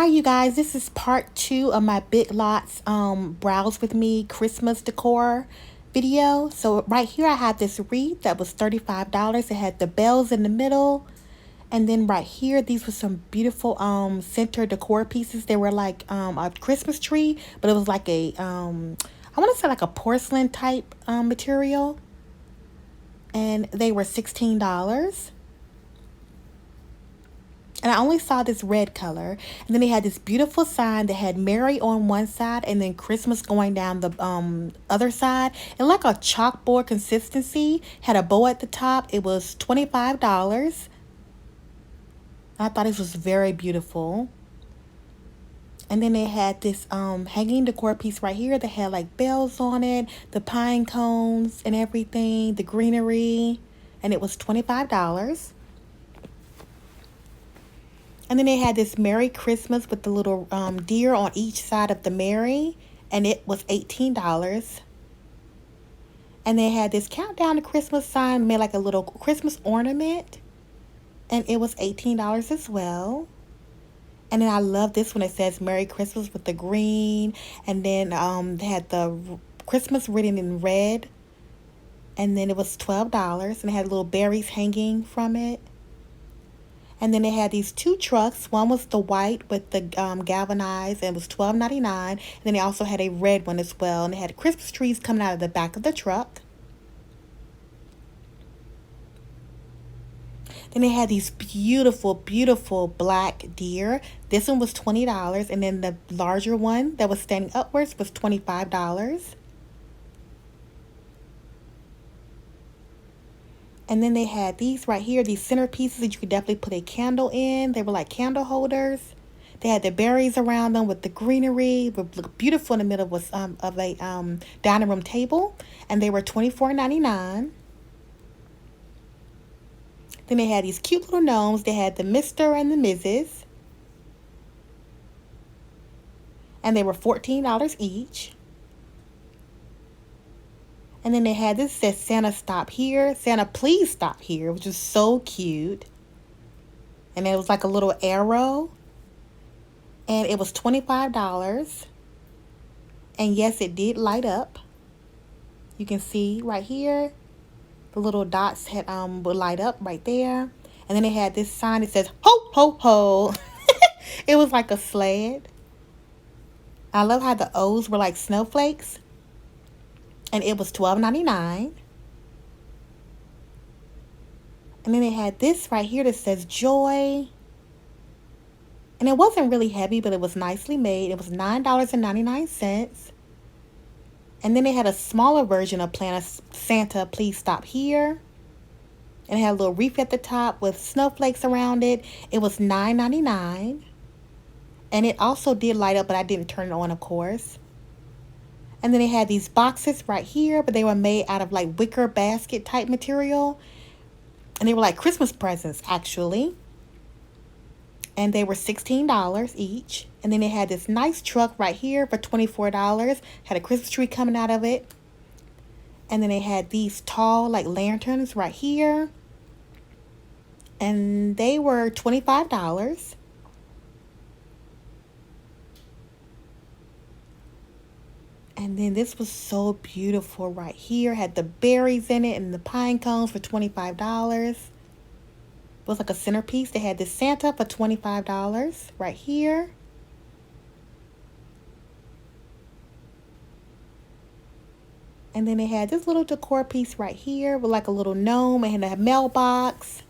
Hi, you guys. This is part two of my Big Lots Browse With Me Christmas decor video. So right here I have this wreath that was $35. It had the bells in the middle. And then right here, these were some beautiful center decor pieces. They were like a Christmas tree, but it was like a I want to say like a porcelain type material. And they were $16. And I only saw this red color. And then they had this beautiful sign that had Mary on one side and then Christmas going down the other side. And like a chalkboard consistency, had a bow at the top. It was $25. I thought this was very beautiful. And then they had this hanging decor piece right here that had like bells on it, the pine cones and everything, the greenery. And it was $25. And then they had this Merry Christmas with the little deer on each side of the Merry. And it was $18. And they had this countdown to Christmas sign made like a little Christmas ornament. And it was $18 as well. And then I love this one. It says Merry Christmas with the green. And then they had the Christmas written in red. And then it was $12. And it had little berries hanging from it. And then they had these two trucks. One was the white with the galvanized, and it was $12.99. And then they also had a red one as well. And they had Christmas trees coming out of the back of the truck. Then they had these beautiful, beautiful black deer. This one was $20. And then the larger one that was standing upwards was $25. And then they had these right here, these centerpieces that you could definitely put a candle in. They were like candle holders. They had the berries around them with the greenery. It would look beautiful in the middle was of a dining room table. And they were $24.99. Then they had these cute little gnomes. They had the Mr. and the Mrs. And they were $14 each. And then they had this that says Santa stop here. Santa please stop here, which is so cute. And it was like a little arrow. And it was $25. And yes, it did light up. You can see right here. The little dots had would light up right there. And then they had this sign that says ho ho ho. It was like a sled. I love how the O's were like snowflakes. And it was $12.99. And then they had this right here that says joy. And it wasn't really heavy, but it was nicely made. It was $9.99. And then they had a smaller version of Santa Please Stop Here. And it had a little wreath at the top with snowflakes around it. It was $9.99. And it also did light up, but I didn't turn it on, of course. And then they had these boxes right here, but they were made out of like wicker basket type material. And they were like Christmas presents, actually. And they were $16 each. And then they had this nice truck right here for $24. Had a Christmas tree coming out of it. And then they had these tall like lanterns right here. And they were $25. And then this was so beautiful right here. Had the berries in it and the pine cones for $25. It was like a centerpiece. They had this Santa for $25 right here. And then they had this little decor piece right here with like a little gnome and a mailbox.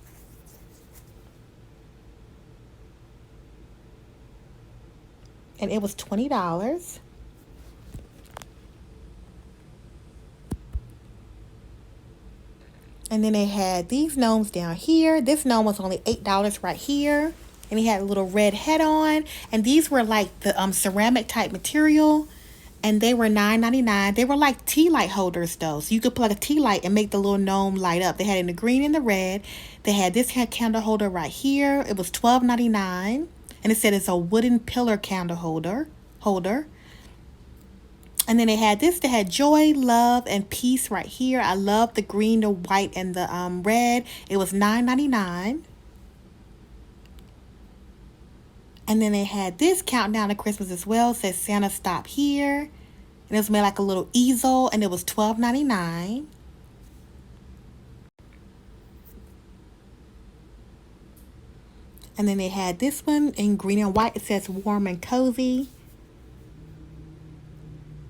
And it was $20. And then they had these gnomes down here. This gnome was only $8 right here. And he had a little red head on. And these were like the ceramic type material. And they were $9.99. They were like tea light holders though. So you could plug a tea light and make the little gnome light up. They had it in the green and the red. They had this candle holder right here. It was $12.99. And it said it's a wooden pillar candle holder. And then they had this. They had joy, love, and peace right here. I love the green, the white, and the red. It was $9.99. And then they had this countdown to Christmas as well. It says Santa Stop Here. And it was made like a little easel, and it was $12.99. And then they had this one in green and white. It says Warm and Cozy.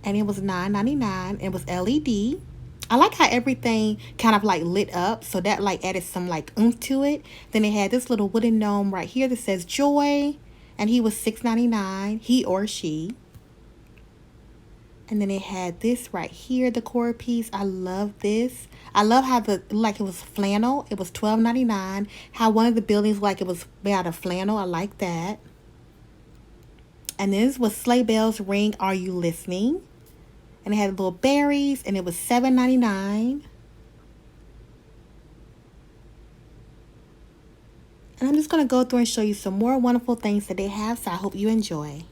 And it was $9.99. It was LED. I like how everything kind of like lit up, so that like added some like oomph to it. Then they had this little wooden gnome right here that says Joy, and he was $6.99, he or she. And then they had this right here, the core piece. I love this. I love how like it was flannel. It was $12.99. How one of the buildings like it was made out of flannel. I like that. And this was Sleigh Bells Ring, Are You Listening? And it had little berries, and it was $7.99. And I'm just going to go through and show you some more wonderful things that they have, so I hope you enjoy.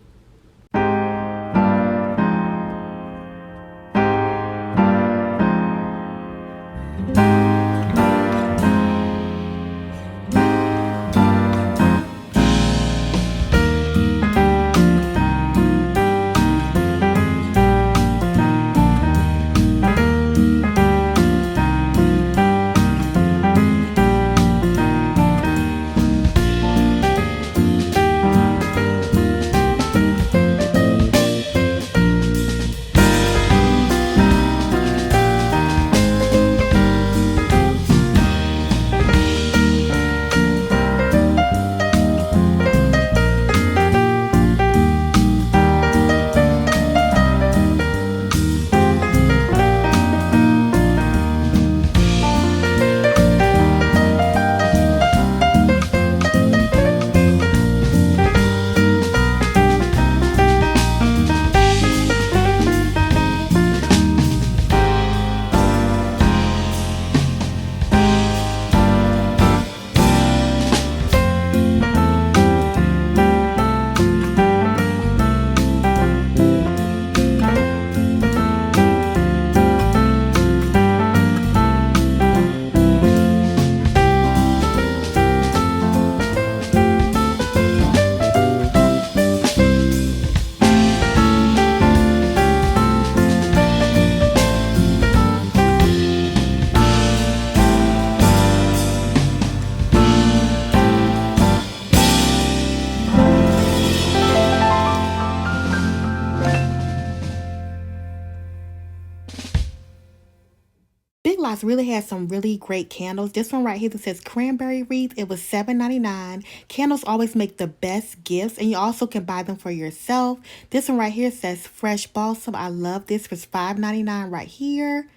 Big Lots really has some really great candles. This one right here that says cranberry wreath, it was $7.99. Candles always make the best gifts, and you also can buy them for yourself. This one right here says fresh balsam. I love this. It was $5.99 right here.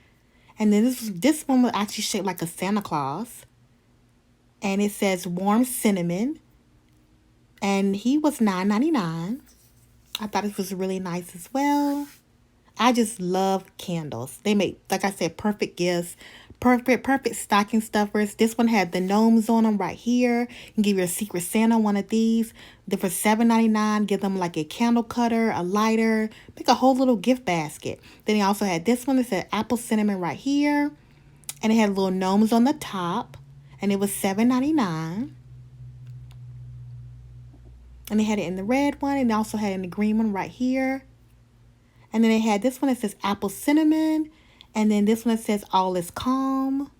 And then this one was actually shaped like a Santa Claus. And it says warm cinnamon. And he was $9.99. I thought it was really nice as well. I just love candles. They make, like I said, perfect gifts, perfect stocking stuffers. This one had the gnomes on them right here. You can give your Secret Santa one of these. Then for $7.99, give them like a candle cutter, a lighter, make a whole little gift basket. Then they also had this one that said apple cinnamon right here, and it had little gnomes on the top, and it was $7.99. And they had it in the red one, and they also had it in the green one right here. And then they had this one that says apple cinnamon. And then this one that says all is calm.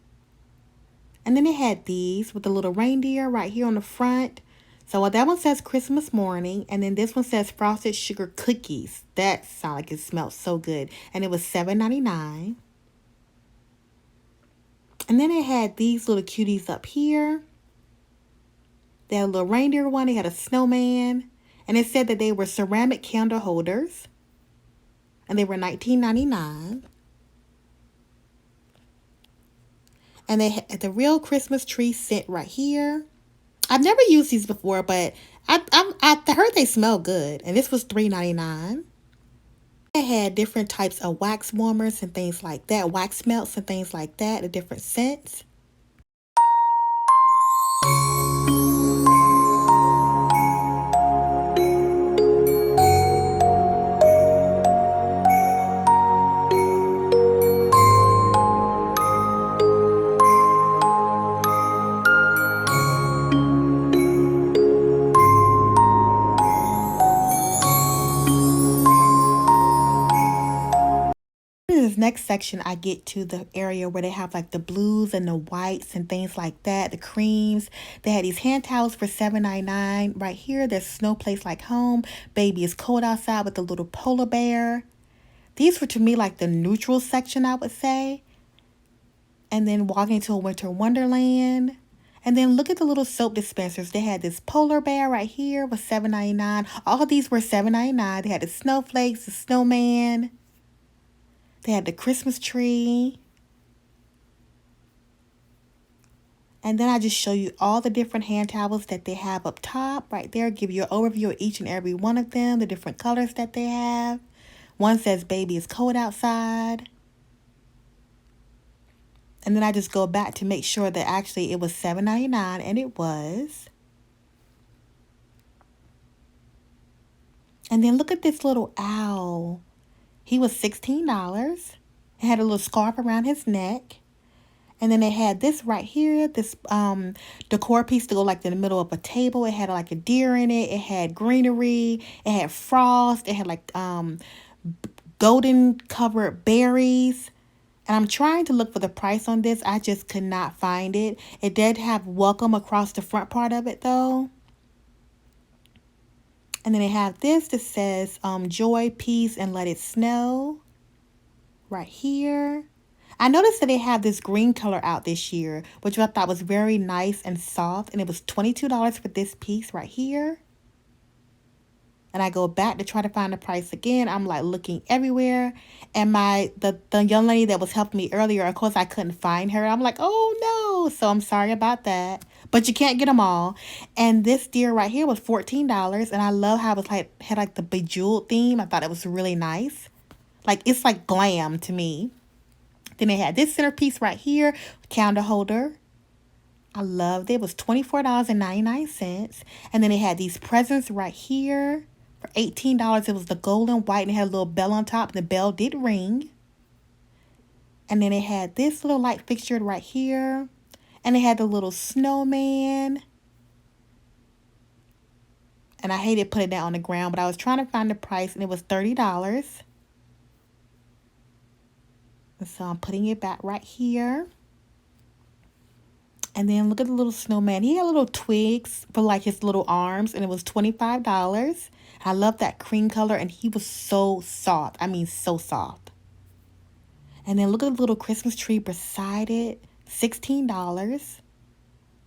And then they had these with the little reindeer right here on the front. So that one says Christmas morning. And then this one says frosted sugar cookies. That sounds like it smells so good. And it was $7.99. And then they had these little cuties up here. They had a little reindeer one. They had a snowman. And it said that they were ceramic candle holders. And they were $19.99. And they had the real Christmas tree scent right here. I've never used these before, but I heard they smell good. And this was $3.99. They had different types of wax warmers and things like that. Wax melts and things like that. The different scents. this next section, I get to the area where they have like the blues and the whites and things like that, the creams. They had these hand towels for $7.99. Right here, there's Snow Place Like Home. Baby is cold outside with the little polar bear. These were to me like the neutral section, I would say. And then walking into a winter wonderland. And then look at the little soap dispensers. They had this polar bear right here with $7.99. All of these were $7.99. They had the snowflakes, the snowman. They had the Christmas tree. And then I just show you all the different hand towels that they have up top right there. Give you an overview of each and every one of them, the different colors that they have. One says baby is cold outside. And then I just go back to make sure that actually it was $7.99, and it was. And then look at this little owl. He was $16. It had a little scarf around his neck. And then they had this right here, this decor piece to go like in the middle of a table. It had like a deer in it. It had greenery. It had frost. It had like golden covered berries. And I'm trying to look for the price on this. I just could not find it. It did have welcome across the front part of it though. And then they have this that says joy, peace, and let it snow. Right here. I noticed that they have this green color out this year, which I thought was very nice and soft. And it was $22 for this piece right here. And I go back to try to find the price again. I'm like looking everywhere. And the young lady that was helping me earlier, of course, I couldn't find her. I'm like, oh no. So I'm sorry about that. But you can't get them all. And this deer right here was $14. And I love how it was like had like the bejeweled theme. I thought it was really nice. Like it's like glam to me. Then they had this centerpiece right here, candle holder. I loved it. It was $24.99. And then they had these presents right here. For $18, it was the golden white and it had a little bell on top. And the bell did ring. And then they had this little light fixture right here. And they had the little snowman. And I hated putting that on the ground, but I was trying to find the price and it was $30. And so I'm putting it back right here. And then look at the little snowman. He had little twigs for like his little arms and it was $25. I love that cream color and he was so soft. I mean, so soft. And then look at the little Christmas tree beside it. $16.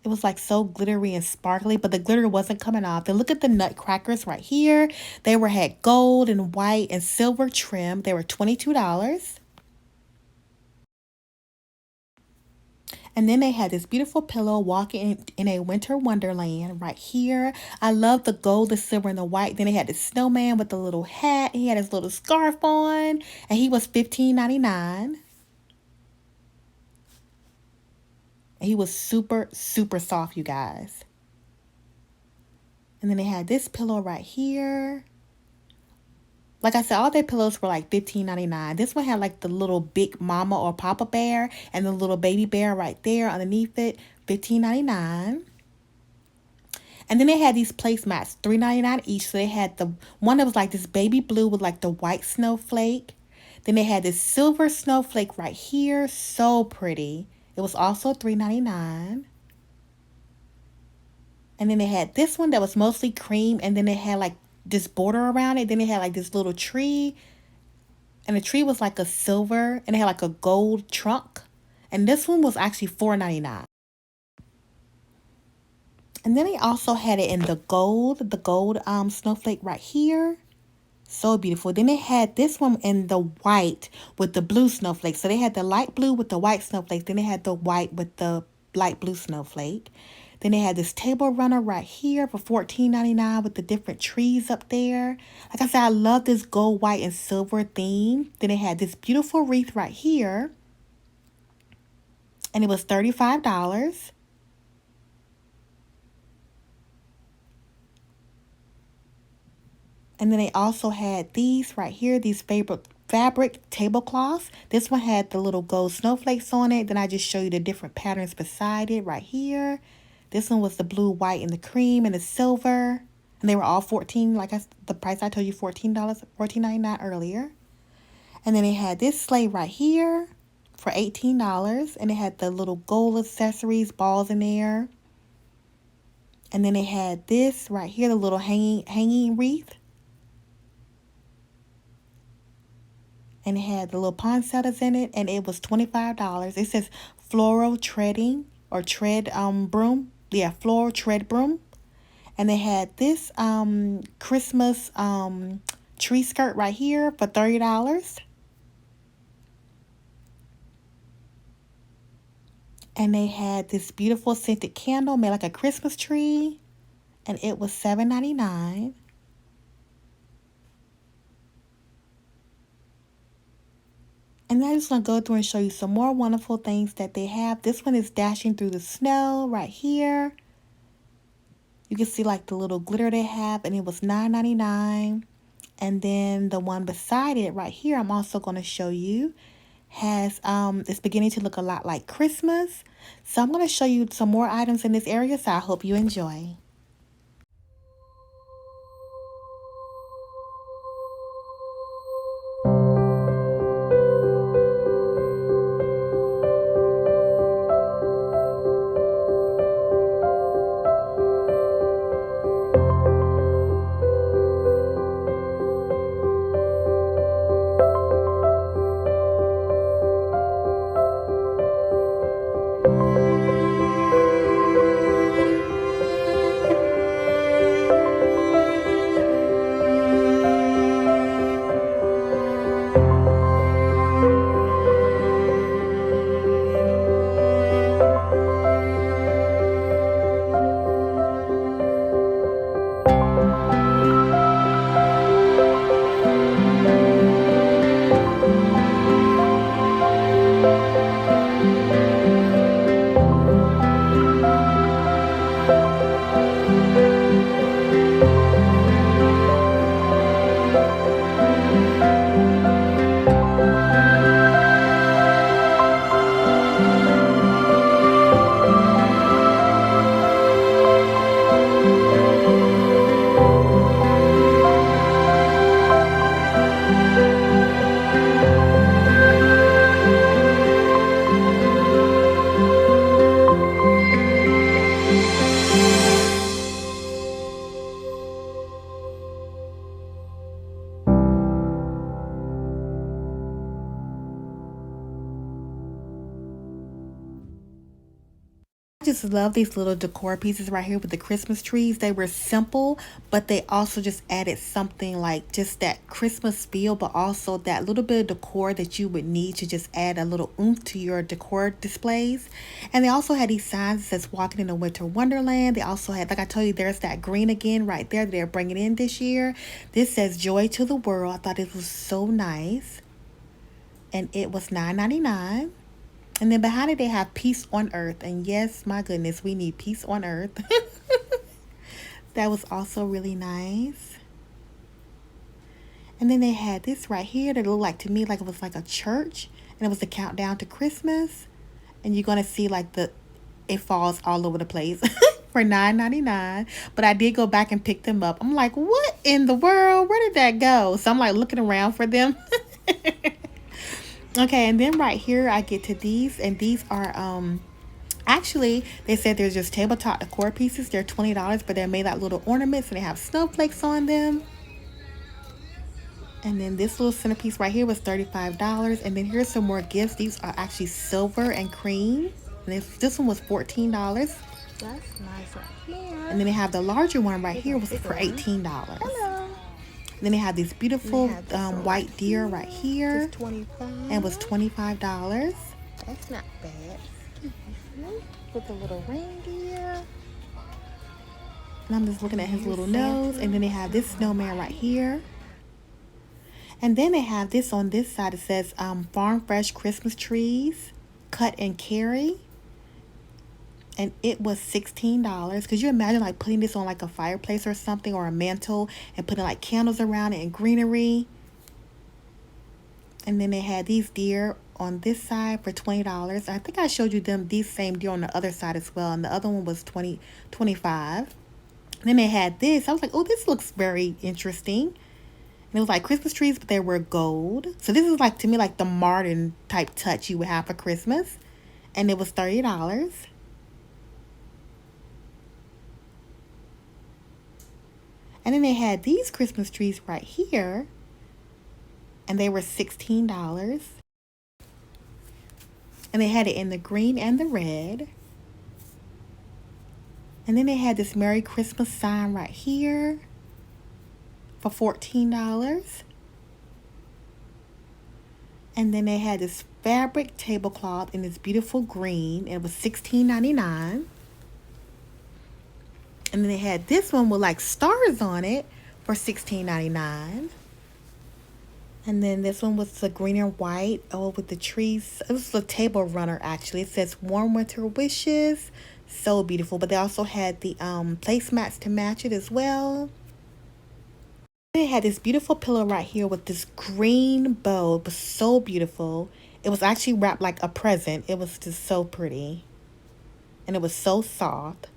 It was like so glittery and sparkly, but the glitter wasn't coming off. Then look at the nutcrackers right here. They had gold and white and silver trim. They were $22. And then they had this beautiful pillow walking in a winter wonderland right here. I love the gold, the silver, and the white. Then they had the snowman with the little hat. He had his little scarf on. And he was $15.99. And he was super, super soft, you guys. And then they had this pillow right here. Like I said, all their pillows were like $15.99. This one had like the little big mama or papa bear and the little baby bear right there underneath it, $15.99. And then they had these placemats, $3.99 each. So they had the one that was like this baby blue with like the white snowflake. Then they had this silver snowflake right here, so pretty. It was also $3.99. And then they had this one that was mostly cream, and then they had like this border around it. Then they had like this little tree, and the tree was like a silver, and it had like a gold trunk. And this one was actually $4.99. And then they also had it in the gold snowflake right here. So beautiful. Then they had this one in the white with the blue snowflake. So they had the light blue with the white snowflake. Then they had the white with the light blue snowflake. Then they had this table runner right here for $14.99 with the different trees up there. Like I said, I love this gold, white, and silver theme. Then they had this beautiful wreath right here. And it was $35. And then they also had these right here, these fabric tablecloths. This one had the little gold snowflakes on it. Then I just show you the different patterns beside it right here. This one was the blue, white, and the cream, and the silver. And they were all $14, the price I told you, $14, $14.99 earlier. And then they had this sleigh right here for $18. And it had the little gold accessories, balls in there. And then they had this right here, the little hanging wreath. And it had the little poinsettias in it, and it was $25. It says floral treading or tread broom. Yeah, floral tread broom. And they had this Christmas tree skirt right here for $30. And they had this beautiful scented candle made like a Christmas tree. And it was $7.99. And I'm just going to go through and show you some more wonderful things that they have. This one is Dashing Through the Snow right here. You can see like the little glitter they have. And it was $9.99. And then the one beside it right here, I'm also going to show you, has it's beginning to look a lot like Christmas. So I'm going to show you some more items in this area, so I hope you enjoy. Just love these little decor pieces right here with the Christmas trees. They were simple, but they also just added something like just that Christmas feel, but also that little bit of decor that you would need to just add a little oomph to your decor displays. And they also had these signs that says walking in a winter wonderland. They also had, like I told you, there's that green again right there that they're bringing in this year. This says joy to the world. I thought it was so nice. And it was $9.99. And then behind it, they have peace on earth. And yes, my goodness, we need peace on earth. That was also really nice. And then they had this right here that looked like, to me, like it was like a church. And it was the countdown to Christmas. And you're going to see like it falls all over the place for $9.99. But I did go back and pick them up. I'm like, what in the world? Where did that go? So I'm like looking around for them. Okay, and then right here I get to these, and these are actually, they said there's just tabletop decor pieces. They're $20, but they're made like little ornaments, and they have snowflakes on them. And then this little centerpiece right here was $35. And then here's some more gifts. These are actually silver and cream, and this one was $14. That's nice right here. And then they have the larger one right here was for $18. Hello. Then they have these beautiful white deer right here. Just $25. And it was $25. That's not bad. With a little reindeer. And I'm just looking at his little nose. And then they have this snowman right here. And then they have this on this side. It says Farm Fresh Christmas Trees, Cut and Carry. And it was $16. Could you imagine like putting this on like a fireplace or something, or a mantle, and putting like candles around it and greenery? And then they had these deer on this side for $20. I think I showed you these same deer on the other side as well. And the other one was $25. And then they had this. I was like, oh, this looks very interesting. And it was like Christmas trees, but they were gold. So this is like, to me, like the modern type touch you would have for Christmas. And it was $30. And then they had these Christmas trees right here. And they were $16. And they had it in the green and the red. And then they had this Merry Christmas sign right here for $14. And then they had this fabric tablecloth in this beautiful green. It was $16.99. And then they had this one with like stars on it for $16.99. And then this one was the green and white, with the trees. It was a table runner, actually. It says Warm Winter Wishes. So beautiful. But they also had the placemats to match it as well. They had this beautiful pillow right here with this green bow. It was so beautiful. It was actually wrapped like a present. It was just so pretty. And it was so soft.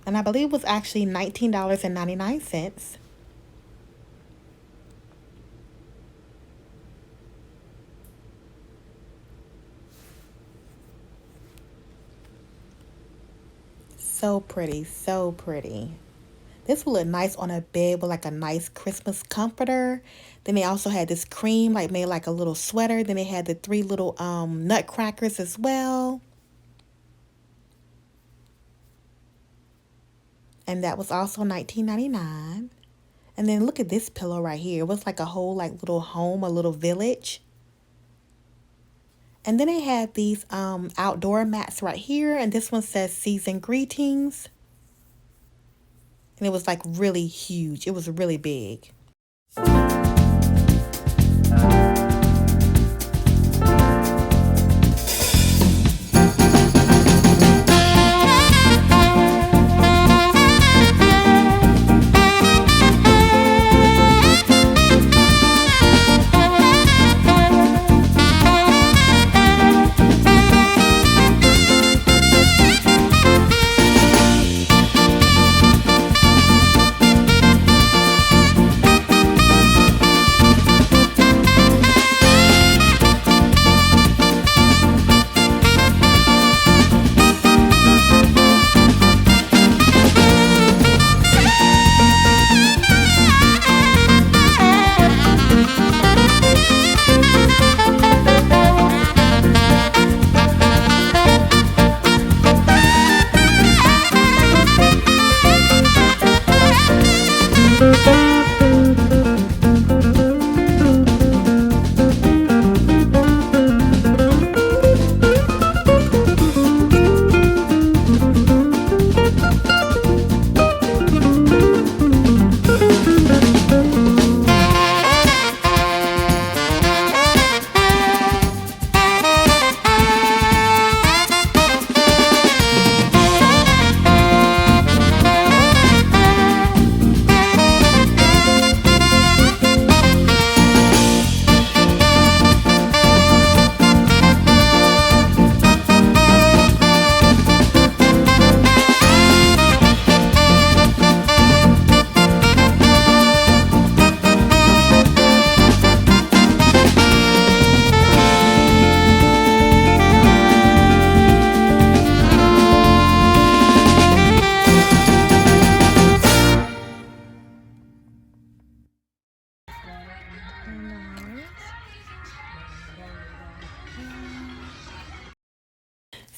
And I believe it was actually $19.99. So pretty, so pretty. This would look nice on a bed with like a nice Christmas comforter. Then they also had this cream, like made like a little sweater. Then they had the 3 little nutcrackers as well. And that was also $19.99. And then look at this pillow right here. It was like a whole like little home, a little village. And then they had these outdoor mats right here. And this one says Season Greetings. And it was like really huge. It was really big.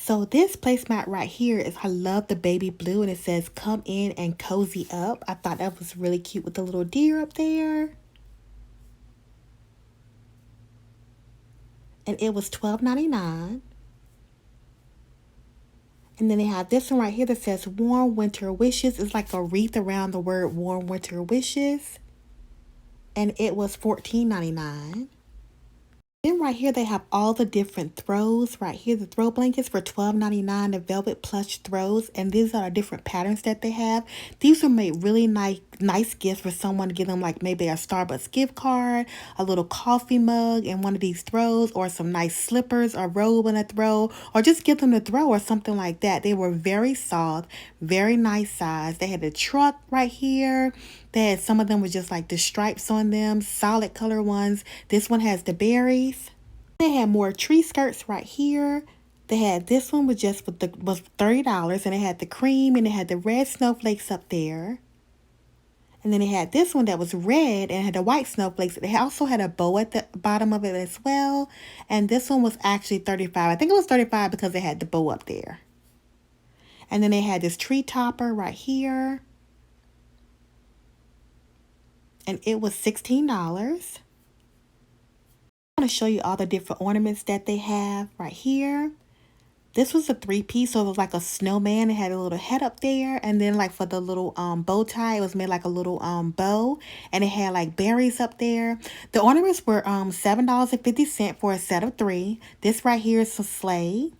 So this placemat right here is, I love the baby blue, and it says come in and cozy up. I thought that was really cute with the little deer up there. And it was $12.99. And then they have this one right here that says Warm Winter Wishes. It's like a wreath around the word Warm Winter Wishes. And it was $14.99. Then right here they have all the different throws. Right here, the throw blankets for $12.99, the velvet plush throws, and these are different patterns that they have. These are made really nice gifts for someone to give them, like maybe a Starbucks gift card, a little coffee mug, and one of these throws, or some nice slippers or robe in a throw, or just give them a throw or something like that. They were very soft, very nice size. They had a truck right here. They had some of them with just like the stripes on them, solid color ones. This one has the berries. They had more tree skirts right here. They had this one was was $30, and it had the cream and it had the red snowflakes up there. And then they had this one that was red and had the white snowflakes. They also had a bow at the bottom of it as well. And this one was actually $35. I think it was $35 because it had the bow up there. And then they had this tree topper right here. And it was $16. I'm going to show you all the different ornaments that they have right here. This was a 3-piece, so it was like a snowman. It had a little head up there, and then like for the little bow tie, it was made like a little bow, and it had like berries up there. The ornaments were $7.50 for a set of 3. This right here is a sleigh.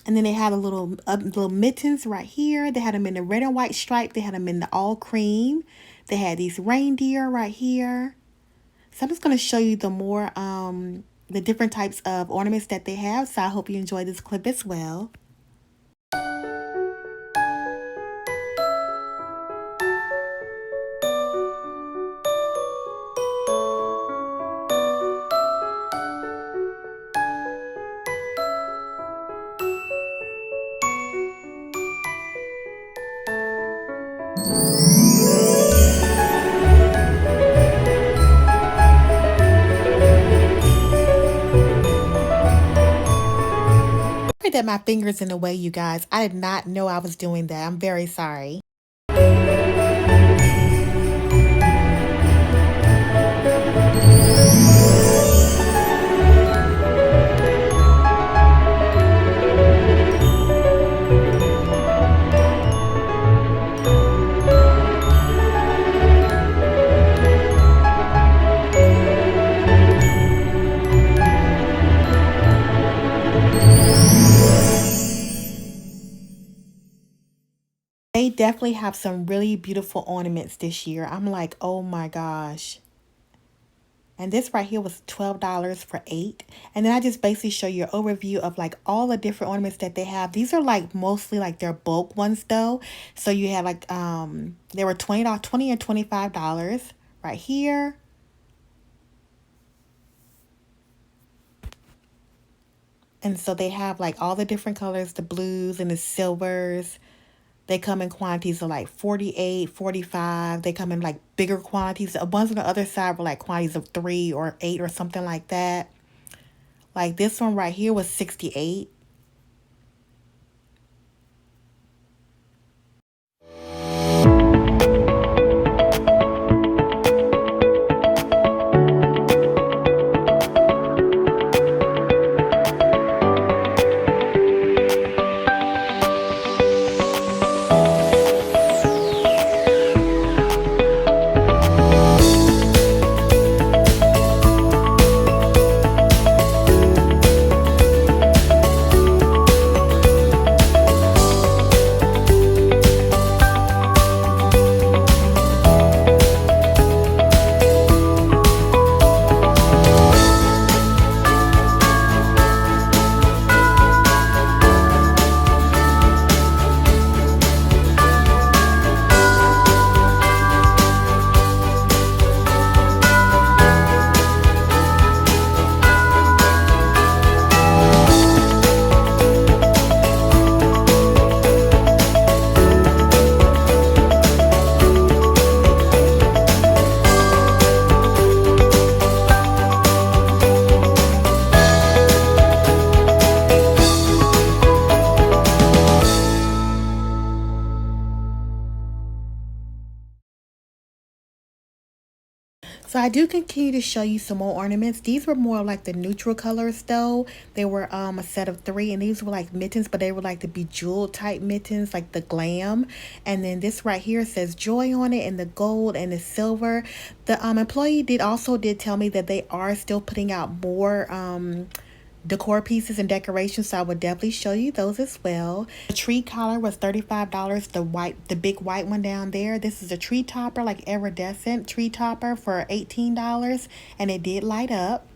And then they had a little mittens right here. They had them in the red and white stripe. They had them in the all cream. They had these reindeer right here. So I'm just going to show you the different types of ornaments that they have. So I hope you enjoy this clip as well. That my fingers in the way, you guys. I did not know I was doing that. I'm very sorry. They definitely have some really beautiful ornaments this year. I'm like, oh my gosh. And this right here was $12 for 8. And then I just basically show you an overview of like all the different ornaments that they have. These are like mostly like their bulk ones though. So you have like they were $20 and $25 right here. And so they have like all the different colors, the blues and the silvers. They come in quantities of like 48, 45. They come in like bigger quantities. The ones on the other side were like quantities of 3 or 8 or something like that. Like this one right here was 68. So I do continue to show you some more ornaments. These were more like the neutral colors though. They were a set of 3, and these were like mittens, but they were like the bejeweled type mittens, like the glam. And then this right here says joy on it in the gold and the silver. The employee did tell me that they are still putting out more decor pieces and decorations, so I would definitely show you those as well. The tree collar was $35. The big white one down there, this is a tree topper, like iridescent tree topper for $18, and it did light up.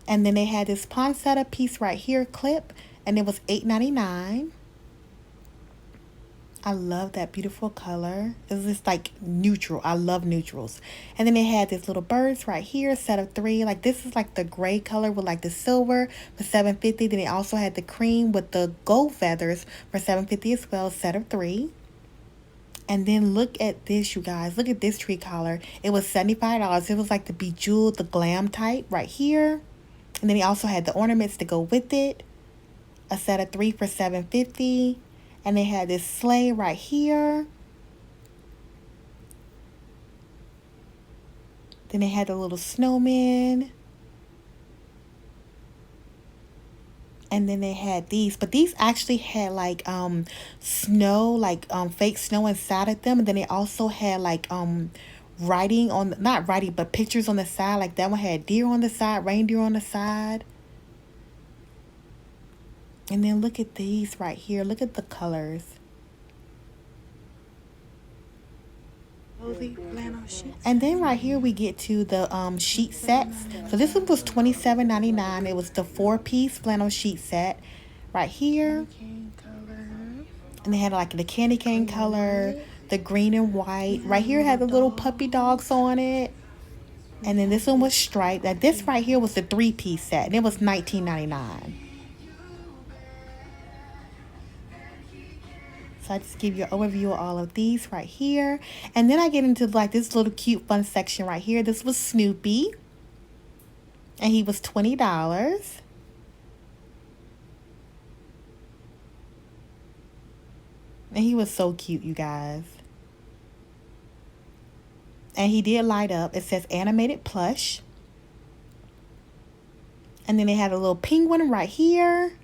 And then they had this poinsettia piece right here, clip, and it was $8.99. I love that beautiful color. It's just like neutral. I love neutrals. And then they had these little birds right here, set of 3. Like this is like the gray color with like the silver for $7.50. Then they also had the cream with the gold feathers for $7.50 as well, set of 3. And then look at this, you guys. Look at this tree collar. It was $75. It was like the bejeweled, the glam type right here. And then he also had the ornaments to go with it. A set of 3 for $7.50. And they had this sleigh right here. Then they had the little snowman. And then they had these. But these actually had like snow, like fake snow inside of them. And then they also had like writing on, not writing, but pictures on the side. Like that one had deer on the side, reindeer on the side. And then look at these right here. Look at the colors. And then right here we get to the sheet sets. So this one was $27.99. It was the 4-piece flannel sheet set right here. And they had like the candy cane color, the green and white. Right here had the little puppy dogs on it. And then this one was striped. Now this right here was the 3-piece set, and it was $19.99. So I just give you an overview of all of these right here. And then I get into like this little cute fun section right here. This was Snoopy. And he was $20. And he was so cute, you guys. And he did light up. It says animated plush. And then they had a little penguin right here.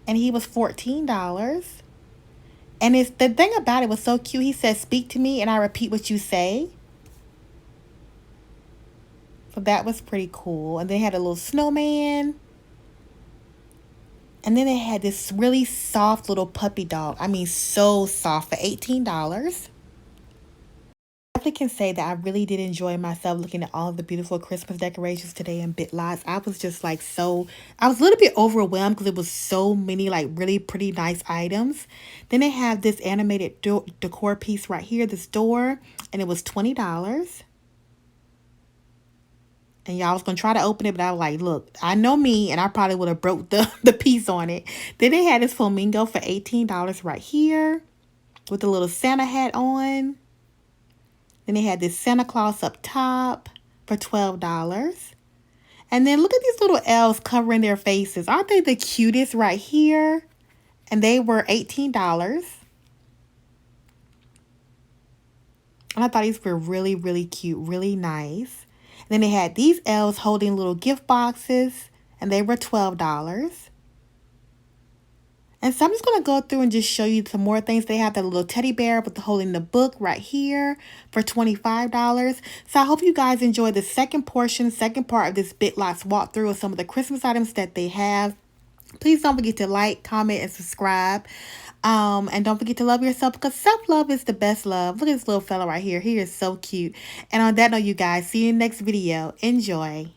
And he was $14. And it's the thing about it was so cute. He says, speak to me and I repeat what you say. So that was pretty cool. And they had a little snowman. And then they had this really soft little puppy dog. I mean, so soft for $18. I definitely can say that I really did enjoy myself looking at all of the beautiful Christmas decorations today in Bit Lots. I was just like I was a little bit overwhelmed because it was so many like really pretty nice items. Then they have this animated decor piece right here, this door, and it was $20. And y'all was going to try to open it, but I was like, look, I know me, and I probably would have broke the piece on it. Then they had this flamingo for $18 right here with a little Santa hat on. Then they had this Santa Claus up top for $12. And then look at these little elves covering their faces. Aren't they the cutest right here? And they were $18. And I thought these were really, really cute, really nice. And then they had these elves holding little gift boxes, and they were $12. And so I'm just going to go through and just show you some more things. They have that little teddy bear with holding the book right here for $25. So I hope you guys enjoyed the second part of this Bit Lots walkthrough of some of the Christmas items that they have. Please don't forget to like, comment, and subscribe. And don't forget to love yourself, because self-love is the best love. Look at this little fella right here. He is so cute. And on that note, you guys, see you in the next video. Enjoy.